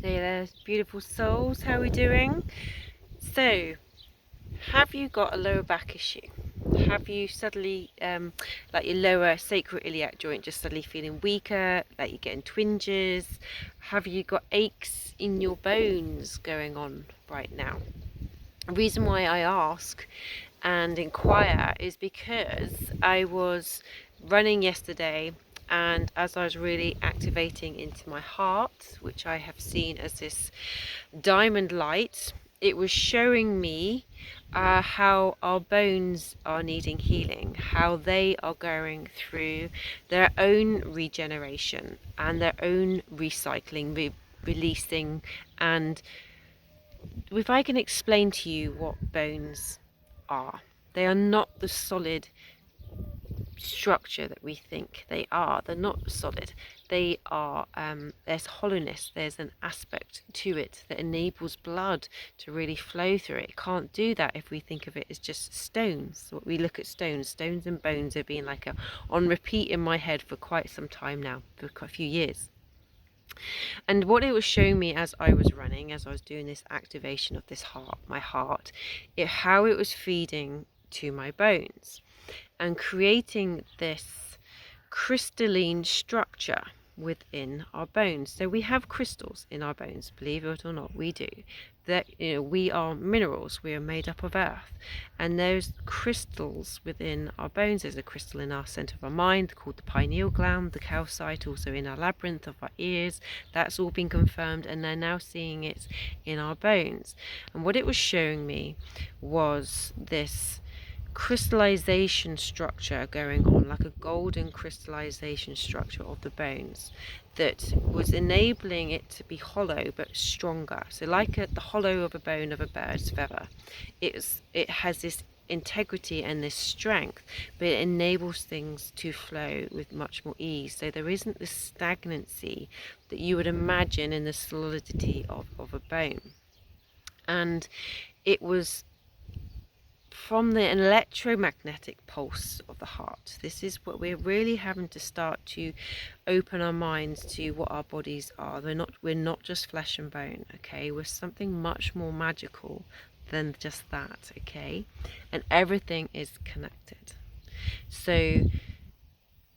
Hey there, beautiful souls, how are we doing? So, have you got a lower back issue? Have you suddenly, like your lower sacroiliac joint just suddenly feeling weaker, like you're getting twinges? Have you got aches in your bones going on right now? The reason why I ask and inquire is because I was running yesterday, and as I was really activating into my heart, which I have seen as this diamond light, it was showing me how our bones are needing healing, how they are going through their own regeneration and their own recycling, releasing. And if I can explain to you what bones are, they are not the solid structure that we think they are. They're not solid. They are, there's hollowness, there's an aspect to it that enables blood to really flow through it. It can't do that if we think of it as just stones. What we look at stones and bones have been like on repeat in my head for quite some time now, for quite a few years. And what it was showing me as I was running, as I was doing this activation of this heart, my heart, how it was feeding to my bones and creating this crystalline structure within our bones. So we have crystals in our bones, believe it or not, we do. That, we are minerals, we are made up of earth, and those crystals within our bones. There's a crystal in our center of our mind called the pineal gland, the calcite, also in our labyrinth of our ears. That's all been confirmed, and they're now seeing it in our bones. And what it was showing me was this crystallization structure going on, like a golden crystallization structure of the bones that was enabling it to be hollow but stronger. So like the hollow of a bone of a bird's feather, it has this integrity and this strength, but it enables things to flow with much more ease. So there isn't the stagnancy that you would imagine in the solidity of a bone. And it was from the electromagnetic pulse of the heart. This is what we're really having to start to open our minds to, what our bodies are. We're not just flesh and bone, okay? We're something much more magical than just that, okay? And everything is connected. So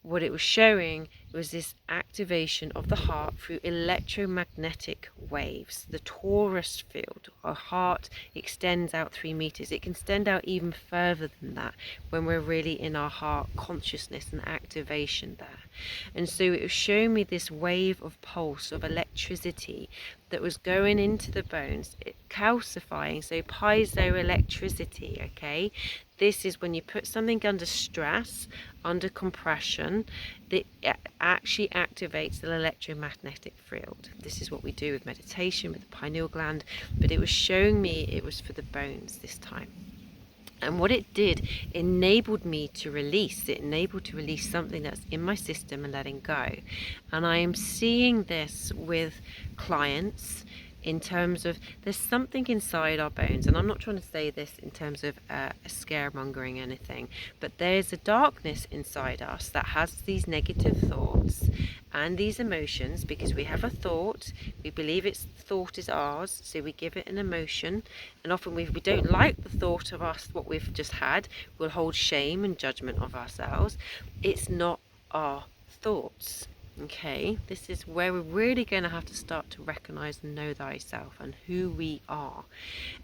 what it was showing was this activation of the heart through electromagnetic waves. The torus field, our heart extends out 3 meters. It can extend out even further than that when we're really in our heart consciousness and activation there. And so it was showing me this wave of pulse of electricity that was going into the bones, calcifying, so piezoelectricity, okay? This is when you put something under stress, under compression, that actually activates the electromagnetic field. This is what we do with meditation, with the pineal gland, but it was showing me it was for the bones this time. And what it did, enabled me to release. It enabled to release something that's in my system and letting go. And I am seeing this with clients in terms of there's something inside our bones. And I'm not trying to say this in terms of scaremongering anything, but there's a darkness inside us that has these negative thoughts and these emotions, because we have a thought, we believe its thought is ours, so we give it an emotion, and often if we don't like the thought of us, what we've just had, we'll hold shame and judgment of ourselves. It's not our thoughts. Okay, this is where we're really going to have to start to recognize and know thyself and who we are.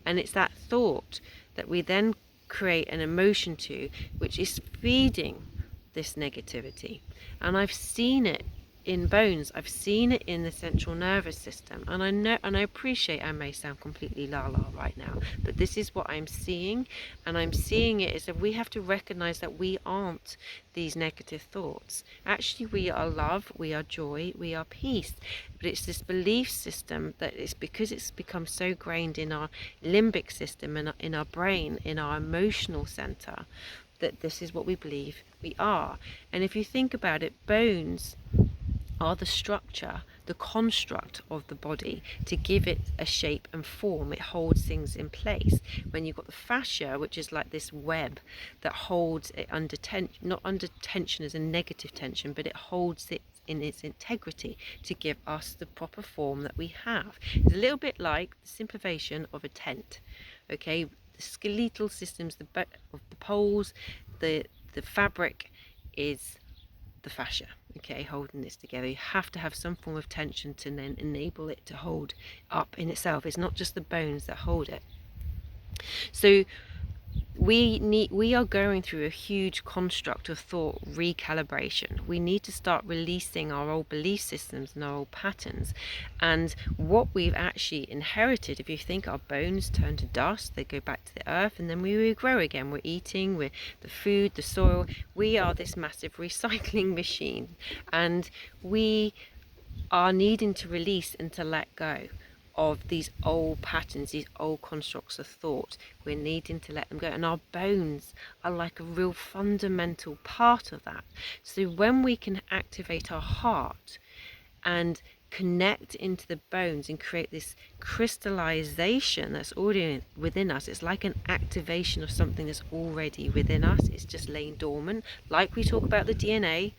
And it's that thought that we then create an emotion to, which is feeding this negativity. And I've seen it in bones, I've seen it in the central nervous system, and I know, and I appreciate I may sound completely la-la right now, but this is what I'm seeing, and I'm seeing it as if we have to recognize that we aren't these negative thoughts. Actually, we are love, we are joy, we are peace, but it's this belief system that is, because it's become so grained in our limbic system and in our brain, in our emotional center, that this is what we believe we are. And if you think about it, bones are the structure, the construct of the body to give it a shape and form. It holds things in place. When you've got the fascia, which is like this web that holds it under tension, not under tension as a negative tension, but it holds it in its integrity to give us the proper form that we have. It's a little bit like the simplification of a tent. Okay, the skeletal systems, of the poles, the fabric is the fascia, okay, holding this together. You have to have some form of tension to then enable it to hold up in itself. It's not just the bones that hold it. So we are going through a huge construct of thought recalibration. We need to start releasing our old belief systems and our old patterns, and what we've actually inherited. If you think our bones turn to dust, they go back to the earth, and then we regrow again. We're eating, we're the food, the soil. We are this massive recycling machine, and we are needing to release and to let go of these old patterns, these old constructs of thought. We're needing to let them go, and our bones are like a real fundamental part of that. So when we can activate our heart and connect into the bones and create this crystallization that's already within us, it's like an activation of something that's already within us. It's just laying dormant, like we talk about the DNA.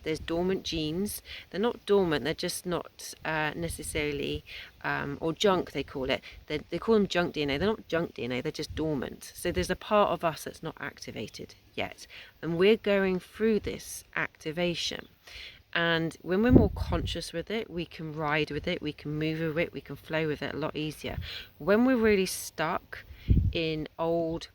There's dormant genes. They're not dormant, they're just not necessarily, or junk they call it. They call them junk DNA. They're not junk DNA, they're just dormant. So there's a part of us that's not activated yet. And we're going through this activation. And when we're more conscious with it, we can ride with it, we can move with it, we can flow with it a lot easier. When we're really stuck in old,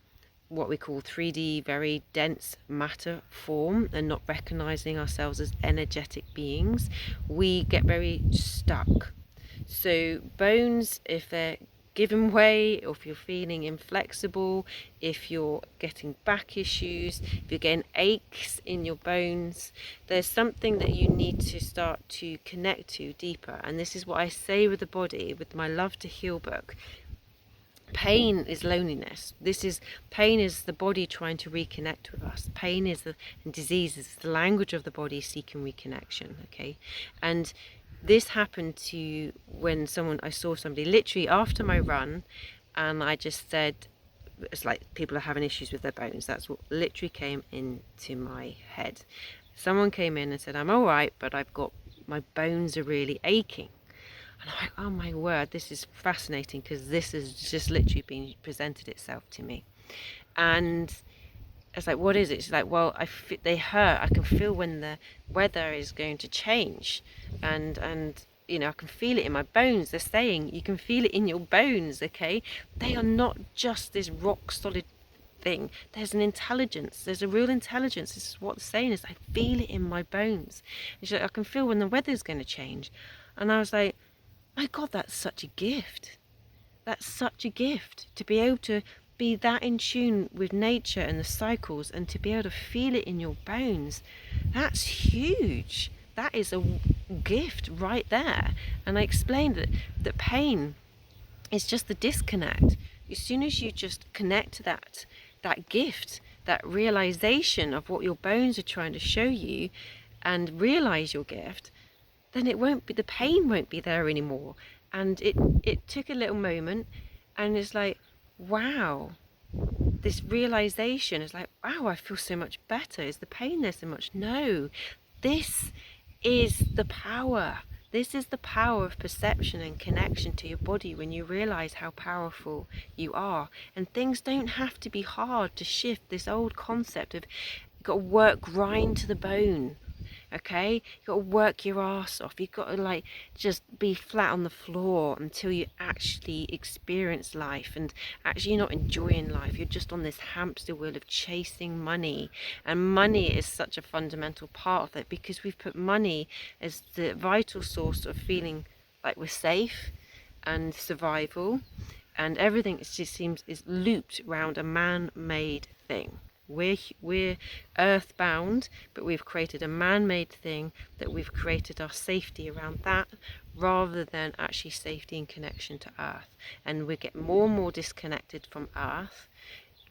what we call 3D, very dense matter form, and not recognizing ourselves as energetic beings, we get very stuck. So bones, if they're given way, or if you're feeling inflexible, if you're getting back issues, if you're getting aches in your bones, there's something that you need to start to connect to deeper. And this is what I say with the body, with my Love to Heal book. Pain is loneliness. Pain is the body trying to reconnect with us. Pain is and disease is the language of the body seeking reconnection. Okay, and this happened to I saw somebody literally after my run, and I just said, it's like people are having issues with their bones. That's what literally came into my head. Someone came in and said, I'm all right, but my bones are really aching. And I'm like, oh my word, this is fascinating, because this has just literally been presented itself to me. And it's like, what is it? It's like, well, they hurt. I can feel when the weather is going to change, and I can feel it in my bones. They're saying you can feel it in your bones. Okay, they are not just this rock solid thing. There's an intelligence. There's a real intelligence. This is what they're saying, is I feel it in my bones. It's like, I can feel when the weather's going to change. And I was like, my God, that's such a gift. That's such a gift to be able to be that in tune with nature and the cycles, and to be able to feel it in your bones. That's huge. That is a gift right there. And I explained that pain is just the disconnect. As soon as you just connect to that gift, that realization of what your bones are trying to show you, and realize your gift, then the pain won't be there anymore. And it took a little moment, and it's like, wow, this realization is like, wow, I feel so much better. Is the pain there so much? No, this is the power. This is the power of perception and connection to your body, when you realize how powerful you are. And things don't have to be hard to shift this old concept of you've got to grind to the bone. Okay, you've got to work your ass off. You've got to just be flat on the floor until you actually experience life, and actually you're not enjoying life. You're just on this hamster wheel of chasing money, and money is such a fundamental part of it, because we've put money as the vital source of feeling like we're safe and survival, and everything is looped around a man-made thing. We're earthbound, but we've created a man-made thing that we've created our safety around that, rather than actually safety and connection to earth. And we get more and more disconnected from earth.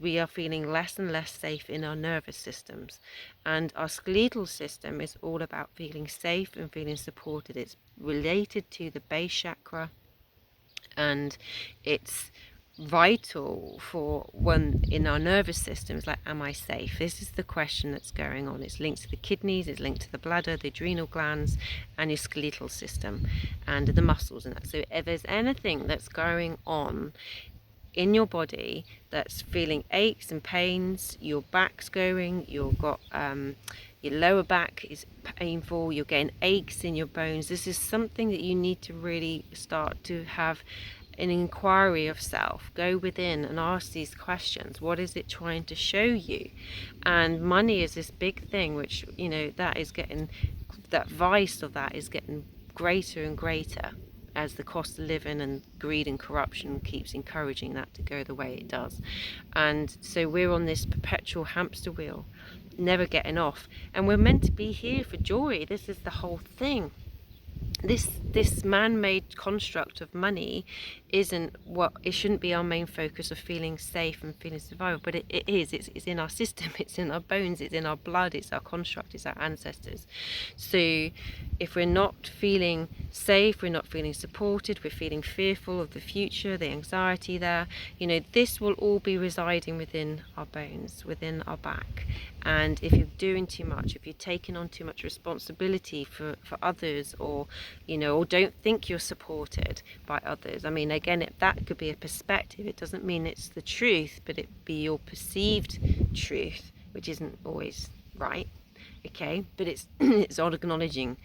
We are feeling less and less safe in our nervous systems, and our skeletal system is all about feeling safe and feeling supported. It's related to the base chakra, and it's vital for one in our nervous systems, like, am I safe? This is the question that's going on. It's linked to the kidneys, it's linked to the bladder, the adrenal glands, and your skeletal system, and the muscles and that. So if there's anything that's going on in your body that's feeling aches and pains, your back's going, you've got your lower back is painful, you're getting aches in your bones, this is something that you need to really start to have an inquiry of self. Go within and ask these questions. What is it trying to show you? And money is this big thing, which, you know, that is getting, that vice of that is getting greater and greater as the cost of living and greed and corruption keeps encouraging that to go the way it does. And so we're on this perpetual hamster wheel, never getting off. And we're meant to be here for joy. This is the whole thing. This man-made construct of money isn't what it shouldn't be our main focus of feeling safe and feeling survival, but it is. It's in our system, it's in our bones, it's in our blood, it's our construct, it's our ancestors. So if we're not feeling safe, we're not feeling supported, we're feeling fearful of the future, the anxiety there, you know, this will all be residing within our bones, within our back. And if you're doing too much, if you're taking on too much responsibility for others, or, you know, or don't think you're supported by others, I mean, again, that could be a perspective. It doesn't mean it's the truth, but it be your perceived truth, which isn't always right. Okay, but it's it's acknowledging